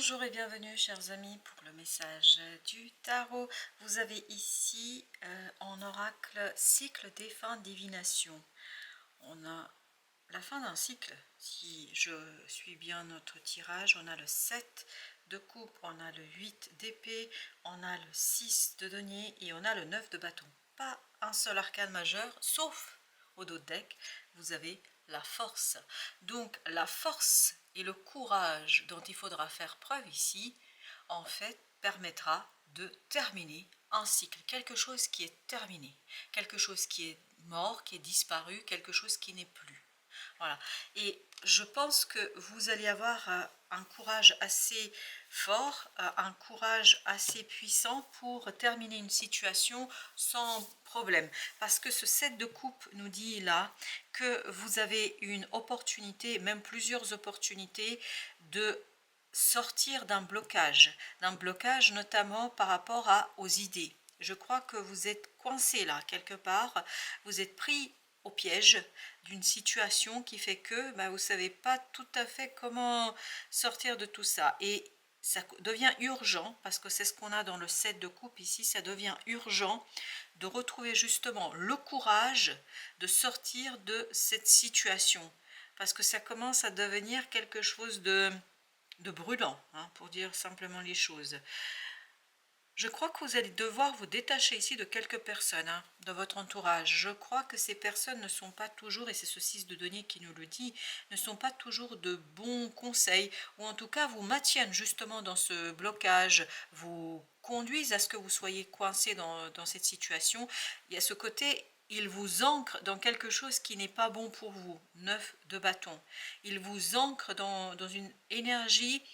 Bonjour et bienvenue chers amis pour le message du tarot. Vous avez ici en oracle cycle des fins divination. On a la fin d'un cycle. Si je suis bien notre tirage, on a le 7 de coupe, on a le 8 d'épée, on a le 6 de denier et on a le 9 de bâton. Pas un seul arcane majeur, sauf au dos de deck, vous avez la force. Donc la force et le courage dont il faudra faire preuve ici, en fait, permettra de terminer un cycle, quelque chose qui est terminé, quelque chose qui est mort, qui est disparu, quelque chose qui n'est plus. Voilà. Et je pense que vous allez avoir un courage assez fort, un courage assez puissant pour terminer une situation sans problème. Parce que ce 7 de coupe nous dit là que vous avez une opportunité, même plusieurs opportunités de sortir d'un blocage notamment par rapport aux idées. Je crois que vous êtes coincé là quelque part, vous êtes pris au piège d'une situation qui fait que vous ne savez pas tout à fait comment sortir de tout ça. Et ça devient urgent, parce que c'est ce qu'on a dans le 7 de coupe ici, ça devient urgent de retrouver justement le courage de sortir de cette situation. Parce que ça commence à devenir quelque chose de brûlant, hein, pour dire simplement les choses. Je crois que vous allez devoir vous détacher ici de quelques personnes de votre entourage. Je crois que ces personnes ne sont pas toujours, et c'est ce 6 de denier qui nous le dit, ne sont pas toujours de bons conseils, ou en tout cas vous maintiennent justement dans ce blocage, vous conduisent à ce que vous soyez coincé dans cette situation. Il y a ce côté, il vous ancre dans quelque chose qui n'est pas bon pour vous, 9 de bâton. Il vous ancre dans une énergie,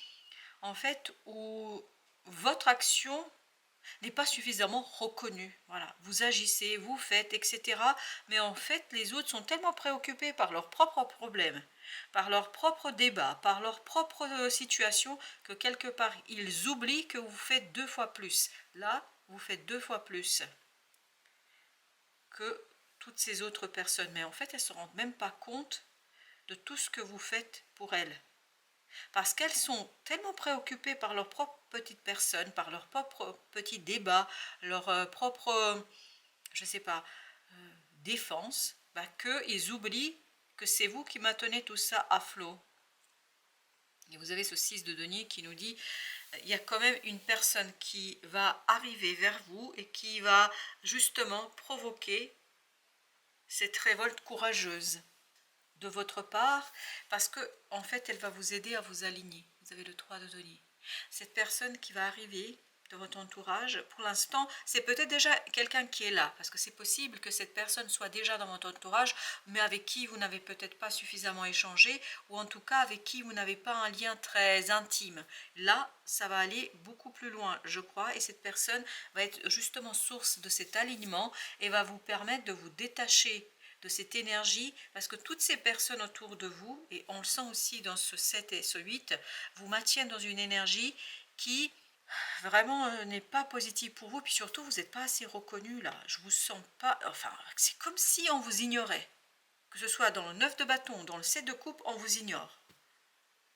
en fait, où votre action n'est pas suffisamment reconnu. Voilà, vous agissez, vous faites, etc. Mais en fait, les autres sont tellement préoccupés par leurs propres problèmes, par leurs propres débats, par leurs propres situations, que quelque part, ils oublient que vous faites 2 fois plus. Là, vous faites 2 fois plus que toutes ces autres personnes. Mais en fait, elles ne se rendent même pas compte de tout ce que vous faites pour elles. Parce qu'elles sont tellement préoccupées par leur propre petite personne, par leur propre petit débat, leur propre, je sais pas, défense, qu'ils oublient que c'est vous qui maintenez tout ça à flot. Et vous avez ce 6 de denier qui nous dit, il y a quand même une personne qui va arriver vers vous et qui va justement provoquer cette révolte courageuse de votre part, parce que en fait elle va vous aider à vous aligner. Vous avez le 3 de denier. Cette personne qui va arriver de votre entourage, pour l'instant c'est peut-être déjà quelqu'un qui est là, parce que c'est possible que cette personne soit déjà dans votre entourage, mais avec qui vous n'avez peut-être pas suffisamment échangé, ou en tout cas avec qui vous n'avez pas un lien très intime. Là ça va aller beaucoup plus loin, je crois, et cette personne va être justement source de cet alignement et va vous permettre de vous détacher de cette énergie, parce que toutes ces personnes autour de vous, et on le sent aussi dans ce 7 et ce 8, vous maintiennent dans une énergie qui vraiment n'est pas positive pour vous, puis surtout vous n'êtes pas assez reconnu là, je vous sens pas, enfin c'est comme si on vous ignorait, que ce soit dans le 9 de bâton, dans le 7 de coupe, on vous ignore.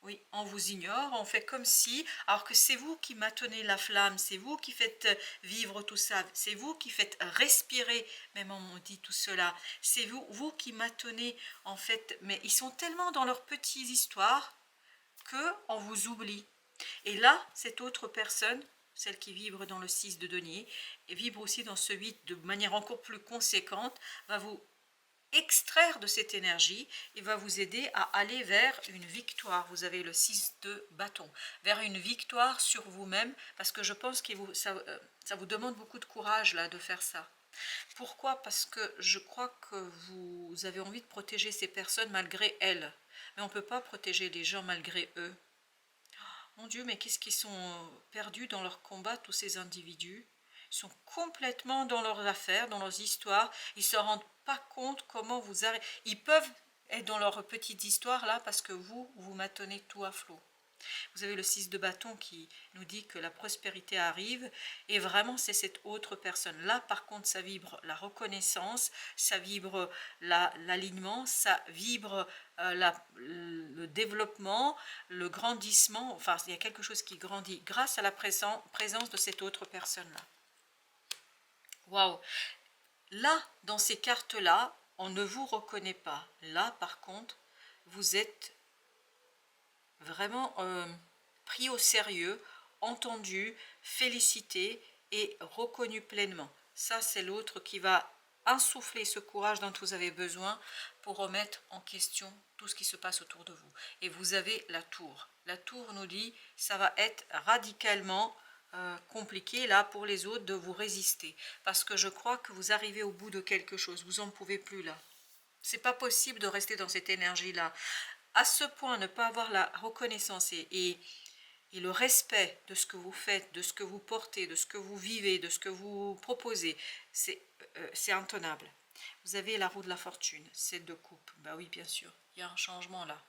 Oui, on vous ignore, on fait comme si, alors que c'est vous qui maintenez la flamme, c'est vous qui faites vivre tout ça, c'est vous qui faites respirer, même on dit tout cela, c'est vous qui maintenez en fait, mais ils sont tellement dans leurs petites histoires qu'on vous oublie. Et là, cette autre personne, celle qui vibre dans le 6 de denier, et vibre aussi dans ce 8 de manière encore plus conséquente, va vous extraire de cette énergie et va vous aider à aller vers une victoire. Vous avez le 6 de bâton, vers une victoire sur vous-même, parce que je pense que ça vous demande beaucoup de courage là de faire ça. Pourquoi? Parce que je crois que vous avez envie de protéger ces personnes malgré elles, mais on ne peut pas protéger les gens malgré eux. Mon Dieu, mais qu'est-ce qu'ils sont perdus dans leur combat, tous ces individus. Ils sont complètement dans leurs affaires, dans leurs histoires. Ils ne se rendent pas compte comment vous arrivez. Ils peuvent être dans leur petite histoire là parce que vous maintenez tout à flot. Vous avez le 6 de bâton qui nous dit que la prospérité arrive et vraiment c'est cette autre personne. Là par contre ça vibre la reconnaissance, ça vibre l'alignement, ça vibre le développement, le grandissement, enfin il y a quelque chose qui grandit grâce à la présence de cette autre personne-là. Waouh! Là, dans ces cartes-là, on ne vous reconnaît pas. Là par contre, vous êtes vraiment pris au sérieux, entendu, félicité et reconnu pleinement. Ça, c'est l'autre qui va insuffler ce courage dont vous avez besoin pour remettre en question tout ce qui se passe autour de vous. Et vous avez la tour. La tour nous dit, ça va être radicalement compliqué là pour les autres de vous résister. Parce que je crois que vous arrivez au bout de quelque chose, vous n'en pouvez plus là. C'est pas possible de rester dans cette énergie-là. À ce point, ne pas avoir la reconnaissance et le respect de ce que vous faites, de ce que vous portez, de ce que vous vivez, de ce que vous proposez, c'est intenable. Vous avez la roue de la fortune, c'est de coupe. Ben oui, bien sûr, il y a un changement là.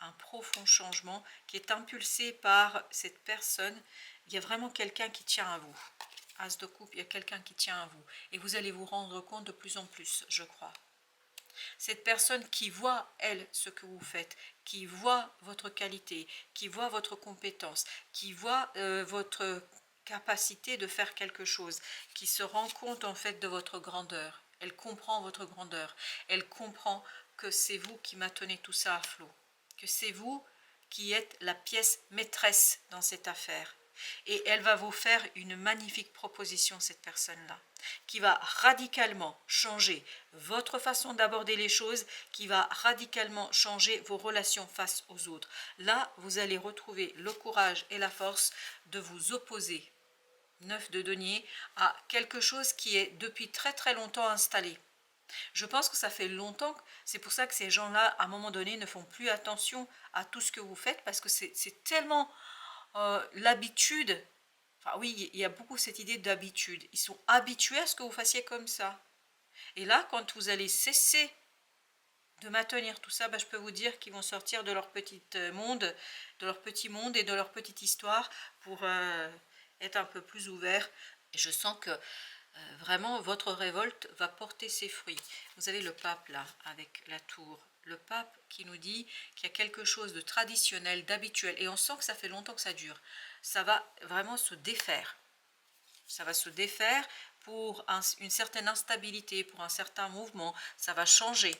Un profond changement qui est impulsé par cette personne. Il y a vraiment quelqu'un qui tient à vous. As de coupe, il y a quelqu'un qui tient à vous. Et vous allez vous rendre compte de plus en plus, je crois. Cette personne qui voit, elle, ce que vous faites, qui voit votre qualité, qui voit votre compétence, qui voit votre capacité de faire quelque chose, qui se rend compte en fait de votre grandeur. Elle comprend votre grandeur. Elle comprend que c'est vous qui maintenez tout ça à flot. Que c'est vous qui êtes la pièce maîtresse dans cette affaire. Et elle va vous faire une magnifique proposition, cette personne-là, qui va radicalement changer votre façon d'aborder les choses, qui va radicalement changer vos relations face aux autres. Là, vous allez retrouver le courage et la force de vous opposer, 9 de denier, à quelque chose qui est depuis très très longtemps installé. Je pense que ça fait longtemps, c'est pour ça que ces gens-là, à un moment donné, ne font plus attention à tout ce que vous faites, parce que c'est tellement l'habitude. Enfin oui, il y a beaucoup cette idée d'habitude. Ils sont habitués à ce que vous fassiez comme ça. Et là, quand vous allez cesser de maintenir tout ça, je peux vous dire qu'ils vont sortir de leur petit monde, et de leur petite histoire pour être un peu plus ouverts. Et je sens que vraiment votre révolte va porter ses fruits. Vous avez le pape là, avec la tour. Le pape qui nous dit qu'il y a quelque chose de traditionnel, d'habituel. Et on sent que ça fait longtemps que ça dure. Ça va vraiment se défaire. Ça va se défaire pour une certaine instabilité, pour un certain mouvement. Ça va changer.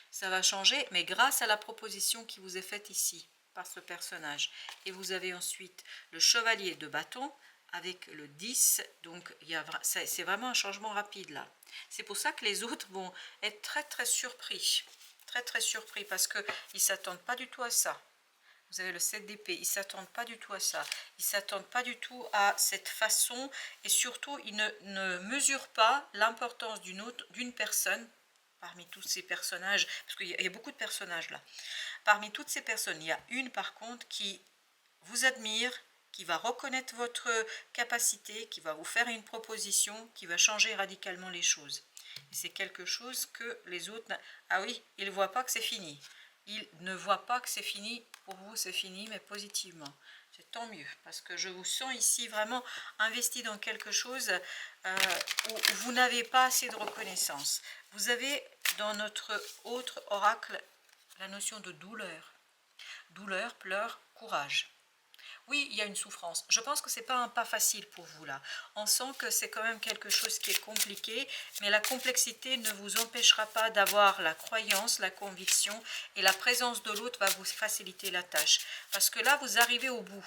Ça va changer, mais grâce à la proposition qui vous est faite ici, par ce personnage. Et vous avez ensuite le chevalier de bâton, avec le 10, donc c'est vraiment un changement rapide là. C'est pour ça que les autres vont être très très surpris, parce qu'ils ne s'attendent pas du tout à ça. Vous avez le 7 d'épée, ils ne s'attendent pas du tout à ça, ils ne s'attendent pas du tout à cette façon, et surtout ils ne mesurent pas l'importance d'une personne, parmi tous ces personnages, parce qu'il y a beaucoup de personnages là, parmi toutes ces personnes, il y a une par contre qui vous admire, qui va reconnaître votre capacité, qui va vous faire une proposition, qui va changer radicalement les choses. Et c'est quelque chose que les autres... Ah oui, ils ne voient pas que c'est fini. Ils ne voient pas que c'est fini. Pour vous, c'est fini, mais positivement. C'est tant mieux, parce que je vous sens ici vraiment investi dans quelque chose où vous n'avez pas assez de reconnaissance. Vous avez dans notre autre oracle la notion de douleur. Douleur, pleurs, courage. Oui, il y a une souffrance. Je pense que ce n'est pas un pas facile pour vous là. On sent que c'est quand même quelque chose qui est compliqué, mais la complexité ne vous empêchera pas d'avoir la croyance, la conviction, et la présence de l'autre va vous faciliter la tâche. Parce que là, vous arrivez au bout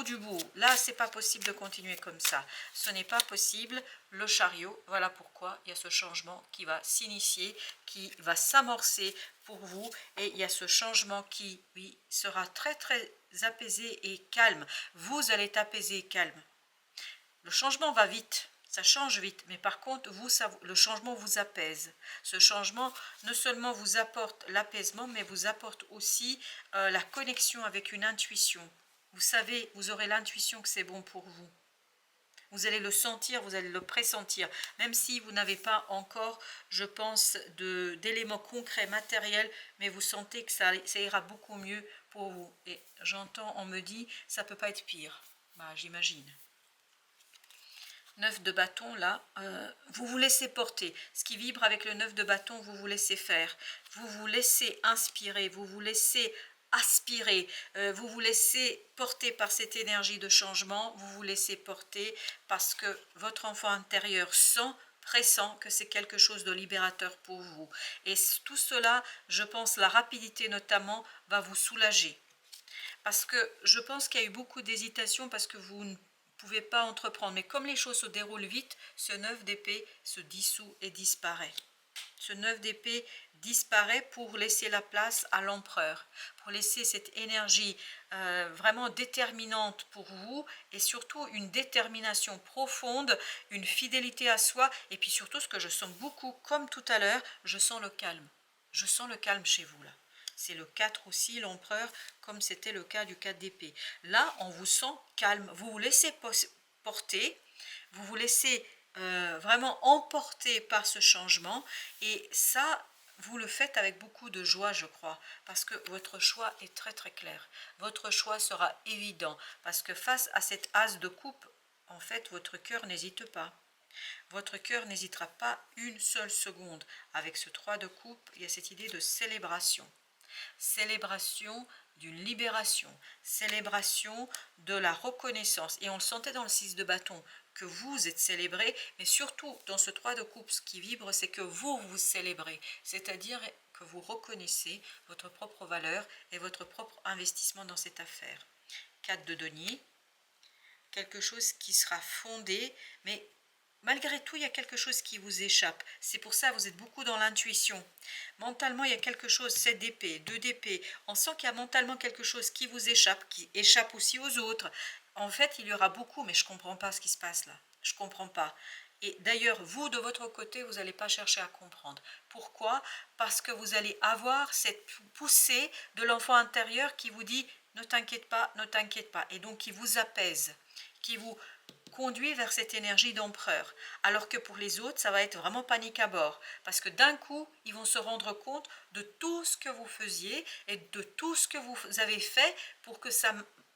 du bout. Là, c'est pas possible de continuer comme ça. Ce n'est pas possible. Le chariot, voilà pourquoi il y a ce changement qui va s'initier, qui va s'amorcer pour vous. Et il y a ce changement qui, oui, sera très très apaisé et calme. Vous allez être apaisé et calme. Le changement va vite. Ça change vite, mais par contre, le changement vous apaise. Ce changement, non seulement vous apporte l'apaisement, mais vous apporte aussi la connexion avec une intuition. Vous savez, vous aurez l'intuition que c'est bon pour vous. Vous allez le sentir, vous allez le pressentir, même si vous n'avez pas encore, je pense, d'éléments concrets, matériels, mais vous sentez que ça ira beaucoup mieux pour vous. Et j'entends, on me dit, ça peut pas être pire. Bah, j'imagine. 9 de bâton, là, vous vous laissez porter. Ce qui vibre avec le 9 de bâton, vous vous laissez faire. Vous vous laissez inspirer, vous vous laissez aspirer, vous vous laissez porter par cette énergie de changement, vous vous laissez porter parce que votre enfant intérieur sent, pressent que c'est quelque chose de libérateur pour vous. Et tout cela, je pense, la rapidité notamment, va vous soulager. Parce que je pense qu'il y a eu beaucoup d'hésitation parce que vous ne pouvez pas entreprendre. Mais comme les choses se déroulent vite, ce 9 d'épée se dissout et disparaît. Ce 9 d'épée disparaît pour laisser la place à l'empereur, pour laisser cette énergie vraiment déterminante pour vous et surtout une détermination profonde, une fidélité à soi et puis surtout ce que je sens beaucoup, comme tout à l'heure, je sens le calme. Je sens le calme chez vous là. C'est le 4 aussi, l'empereur, comme c'était le cas du 4 d'épée. Là, on vous sent calme, vous vous laissez porter, vous vous laissez vraiment emporter par ce changement et ça, vous le faites avec beaucoup de joie, je crois, parce que votre choix est très très clair. Votre choix sera évident, parce que face à cette as de coupe, en fait, votre cœur n'hésite pas. Votre cœur n'hésitera pas une seule seconde. Avec ce 3 de coupe, il y a cette idée de célébration. Célébration d'une libération, célébration de la reconnaissance. Et on le sentait dans le 6 de bâton, que vous êtes célébré, mais surtout dans ce 3 de coupe, ce qui vibre, c'est que vous vous célébrez, c'est-à-dire que vous reconnaissez votre propre valeur et votre propre investissement dans cette affaire. 4 de denier, quelque chose qui sera fondé, mais malgré tout, il y a quelque chose qui vous échappe. C'est pour ça que vous êtes beaucoup dans l'intuition. Mentalement, il y a quelque chose, 7 d'épée, 2 d'épée. On sent qu'il y a mentalement quelque chose qui vous échappe, qui échappe aussi aux autres. En fait, il y aura beaucoup, mais je ne comprends pas ce qui se passe là. Je ne comprends pas. Et d'ailleurs, vous, de votre côté, vous n'allez pas chercher à comprendre. Pourquoi? Parce que vous allez avoir cette poussée de l'enfant intérieur qui vous dit « ne t'inquiète pas, ne t'inquiète pas ». Et donc, qui vous apaise, qui vous conduit vers cette énergie d'empereur. Alors que pour les autres, ça va être vraiment panique à bord. Parce que d'un coup, ils vont se rendre compte de tout ce que vous faisiez et de tout ce que vous avez fait pour que ça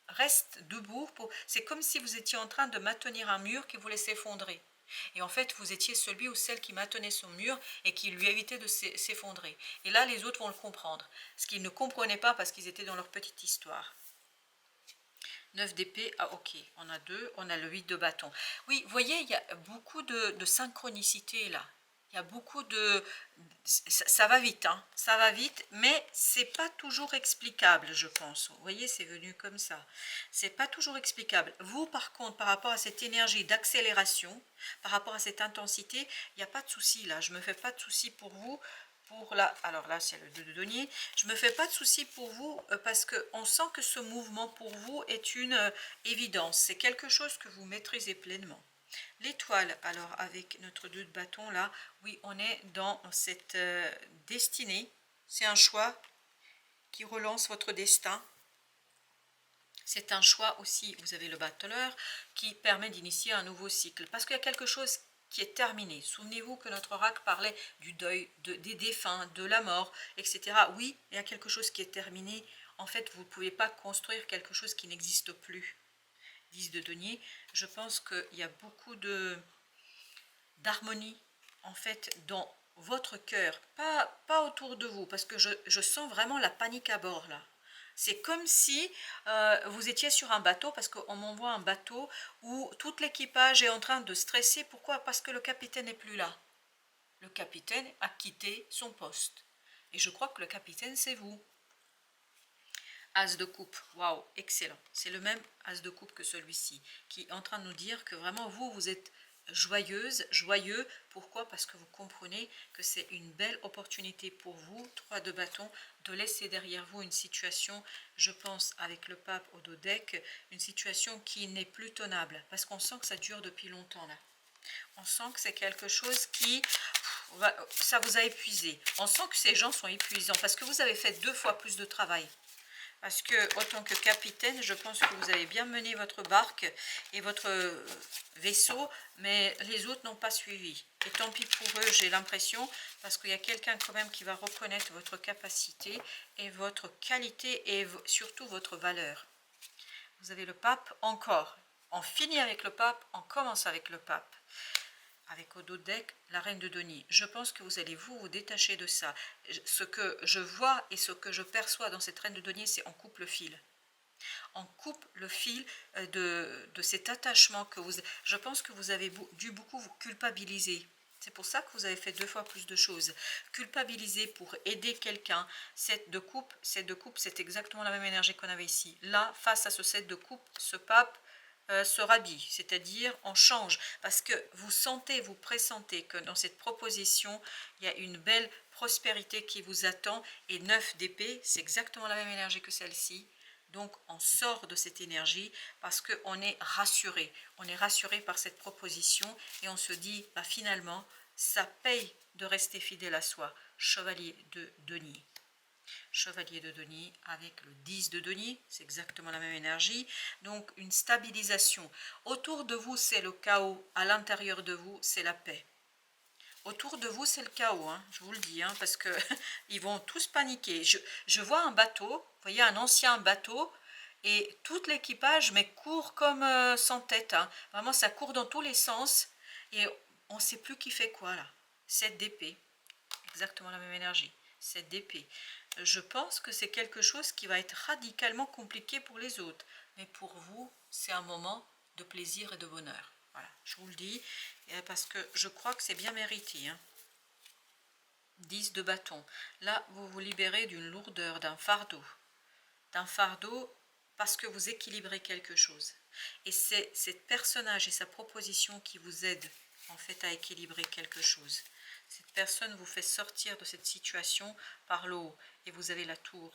reste debout. C'est comme si vous étiez en train de maintenir un mur qui voulait s'effondrer. Et en fait, vous étiez celui ou celle qui maintenait son mur et qui lui évitait de s'effondrer. Et là, les autres vont le comprendre. Ce qu'ils ne comprenaient pas parce qu'ils étaient dans leur petite histoire. 9 d'épée, ah ok, on a 2, on a le 8 de bâton. Oui, vous voyez, il y a beaucoup de synchronicité là. Il y a beaucoup de... Ça va vite, hein, ça va vite, mais c'est pas toujours explicable, je pense. Vous voyez, c'est venu comme ça. C'est pas toujours explicable. Vous, par contre, par rapport à cette énergie d'accélération, par rapport à cette intensité, il n'y a pas de souci là. Je me fais pas de souci pour vous. Alors là, c'est le 2 de denier. Je ne me fais pas de souci pour vous parce qu'on sent que ce mouvement pour vous est une évidence. C'est quelque chose que vous maîtrisez pleinement. L'étoile, alors avec notre 2 de bâton là, oui, on est dans cette destinée. C'est un choix qui relance votre destin. C'est un choix aussi, vous avez le battleur, qui permet d'initier un nouveau cycle. Parce qu'il y a quelque chose qui est terminé. Souvenez-vous que notre oracle parlait du deuil, des défunts, de la mort, etc. Oui, il y a quelque chose qui est terminé. En fait, vous ne pouvez pas construire quelque chose qui n'existe plus. 10 de denier, je pense qu'il y a beaucoup d'harmonie, en fait, dans votre cœur. Pas autour de vous, parce que je sens vraiment la panique à bord, là. C'est comme si vous étiez sur un bateau, parce qu'on m'envoie un bateau où tout l'équipage est en train de stresser. Pourquoi? Parce que le capitaine n'est plus là. Le capitaine a quitté son poste. Et je crois que le capitaine, c'est vous. As de coupe, waouh, excellent. C'est le même as de coupe que celui-ci, qui est en train de nous dire que vraiment vous êtes joyeuse, joyeux. Pourquoi? Parce que vous comprenez que c'est une belle opportunité pour vous, 3 de bâton, de laisser derrière vous une situation, je pense avec le pape au dodeck, une situation qui n'est plus tenable, parce qu'on sent que ça dure depuis longtemps là. On sent que c'est quelque chose qui, ça vous a épuisé. On sent que ces gens sont épuisants, parce que vous avez fait 2 fois plus de travail. Parce que, autant que capitaine, je pense que vous avez bien mené votre barque et votre vaisseau, mais les autres n'ont pas suivi. Et tant pis pour eux, j'ai l'impression, parce qu'il y a quelqu'un quand même qui va reconnaître votre capacité et votre qualité et surtout votre valeur. Vous avez le pape encore. On finit avec le pape, on commence avec le pape. Avec au dos de deck, la reine de denier. Je pense que vous allez vous détacher de ça. Ce que je vois et ce que je perçois dans cette reine de denier, c'est on coupe le fil. On coupe le fil de cet attachement que vous... Je pense que vous avez dû beaucoup vous culpabiliser. C'est pour ça que vous avez fait 2 fois plus de choses. Culpabiliser pour aider quelqu'un. 7 de coupe, c'est exactement la même énergie qu'on avait ici. Là, face à ce 7 de coupe, ce pape se rhabille, c'est-à-dire on change, parce que vous sentez, vous pressentez que dans cette proposition, il y a une belle prospérité qui vous attend, et 9 d'épée, c'est exactement la même énergie que celle-ci. Donc on sort de cette énergie parce qu'on est rassuré. On est rassuré par cette proposition et on se dit, bah, finalement, ça paye de rester fidèle à soi. Chevalier de denier. Chevalier de denier avec le 10 de denier, c'est exactement la même énergie. Donc une stabilisation. Autour de vous, c'est le chaos. À l'intérieur de vous, c'est la paix. Autour de vous, c'est le chaos, hein, je vous le dis, hein, parce que ils vont tous paniquer. Je vois un bateau, vous voyez, un ancien bateau, et tout l'équipage, mais court comme sans tête. Hein. Vraiment, ça court dans tous les sens, et on ne sait plus qui fait quoi, là. 7 d'épée, exactement la même énergie. 7 d'épée. Je pense que c'est quelque chose qui va être radicalement compliqué pour les autres, mais pour vous, c'est un moment de plaisir et de bonheur. Voilà, je vous le dis, parce que je crois que c'est bien mérité. Hein. 10 de bâton. Là, vous vous libérez d'une lourdeur, d'un fardeau. D'un fardeau parce que vous équilibrez quelque chose. Et c'est cette personnage et sa proposition qui vous aide en fait à équilibrer quelque chose. Cette personne vous fait sortir de cette situation par le haut. Et vous avez la tour.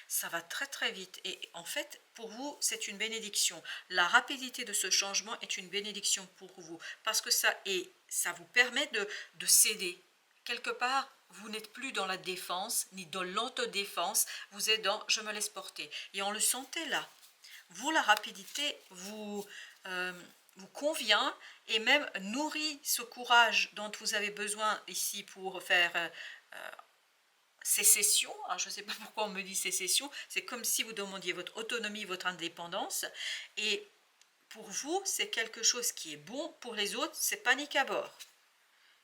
Ça va très très vite et en fait pour vous c'est une bénédiction. La rapidité de ce changement est une bénédiction pour vous parce que ça vous permet de céder. Quelque part vous n'êtes plus dans la défense ni dans l'autodéfense, vous êtes dans je me laisse porter et on le sentait là. Vous la rapidité vous convient et même nourrit ce courage dont vous avez besoin ici pour faire sécession, alors je ne sais pas pourquoi on me dit sécession, c'est comme si vous demandiez votre autonomie, votre indépendance, et pour vous, c'est quelque chose qui est bon, pour les autres, c'est panique à bord.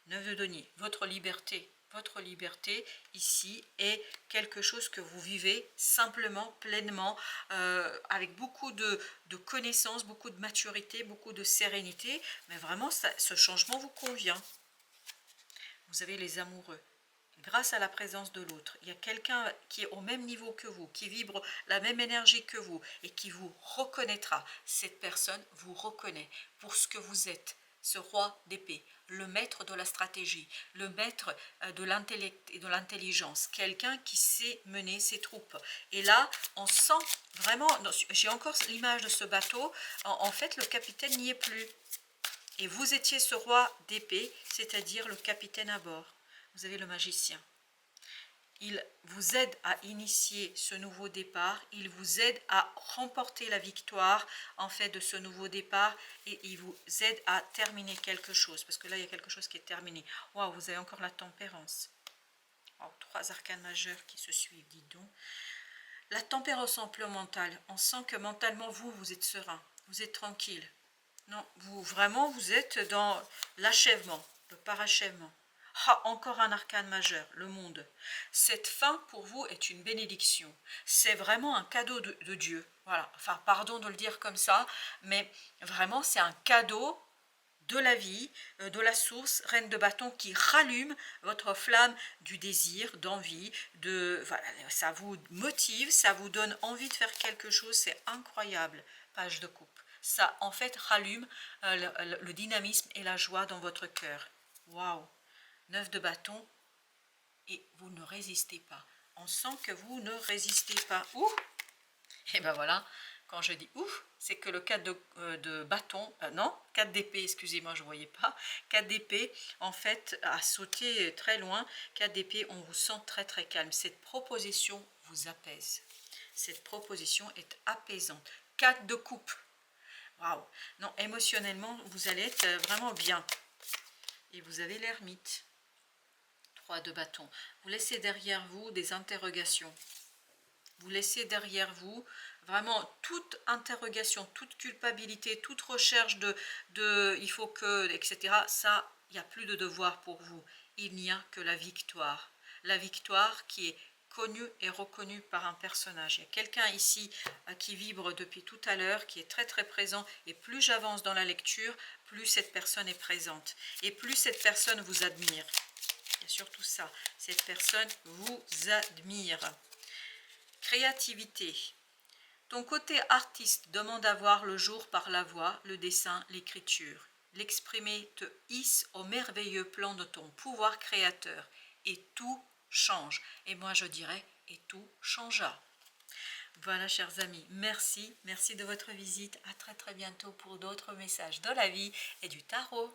9 de denier, votre liberté ici est quelque chose que vous vivez simplement, pleinement, avec beaucoup de connaissances, beaucoup de maturité, beaucoup de sérénité, mais vraiment, ce changement vous convient. Vous avez les amoureux. Grâce à la présence de l'autre, il y a quelqu'un qui est au même niveau que vous, qui vibre la même énergie que vous et qui vous reconnaîtra. Cette personne vous reconnaît pour ce que vous êtes, ce roi d'épée, le maître de la stratégie, le maître de l'intellect et de l'intelligence, quelqu'un qui sait mener ses troupes. Et là, on sent vraiment, j'ai encore l'image de ce bateau, en fait le capitaine n'y est plus. Et vous étiez ce roi d'épée, c'est-à-dire le capitaine à bord. Vous avez le magicien. Il vous aide à initier ce nouveau départ, il vous aide à remporter la victoire en fait de ce nouveau départ et il vous aide à terminer quelque chose, parce que là il y a quelque chose qui est terminé. Waouh, vous avez encore la tempérance. Wow, 3 arcanes majeurs qui se suivent, dis donc. La tempérance en plan mental, on sent que mentalement vous êtes serein, vous êtes tranquille. Non, vous êtes dans l'achèvement, le parachèvement. Ah, encore un arcane majeur, le monde. Cette fin pour vous est une bénédiction. C'est vraiment un cadeau de Dieu. Voilà, enfin pardon de le dire comme ça, mais vraiment c'est un cadeau de la vie, de la source, reine de bâton qui rallume votre flamme du désir, d'envie, voilà, ça vous motive, ça vous donne envie de faire quelque chose, c'est incroyable. Page de coupe. Ça en fait rallume le dynamisme et la joie dans votre cœur. Waouh! 9 de bâton et vous ne résistez pas. On sent que vous ne résistez pas. Ouh! Et ben voilà, quand je dis ouf, c'est que le 4 de bâton, non, 4 d'épée, excusez-moi, je ne voyais pas, 4 d'épée, en fait, a sauté très loin. 4 d'épée, on vous sent très très calme. Cette proposition vous apaise. Cette proposition est apaisante. 4 de coupe. Waouh! Non, émotionnellement, vous allez être vraiment bien. Et vous avez l'ermite. 3 de bâton. Vous laissez derrière vous des interrogations. Vous laissez derrière vous vraiment toute interrogation, toute culpabilité, toute recherche de il faut que, etc. Ça, il n'y a plus de devoir pour vous. Il n'y a que la victoire. La victoire qui est connue et reconnue par un personnage. Il y a quelqu'un ici qui vibre depuis tout à l'heure, qui est très très présent. Et plus j'avance dans la lecture, plus cette personne est présente. Et plus cette personne vous admire. Il y a surtout ça. Cette personne vous admire. Créativité. Ton côté artiste demande à voir le jour par la voix, le dessin, l'écriture. L'exprimer te hisse au merveilleux plan de ton pouvoir créateur. Et tout change. Et moi je dirais, et tout changea. Voilà chers amis, merci de votre visite. À très très bientôt pour d'autres messages de la vie et du tarot.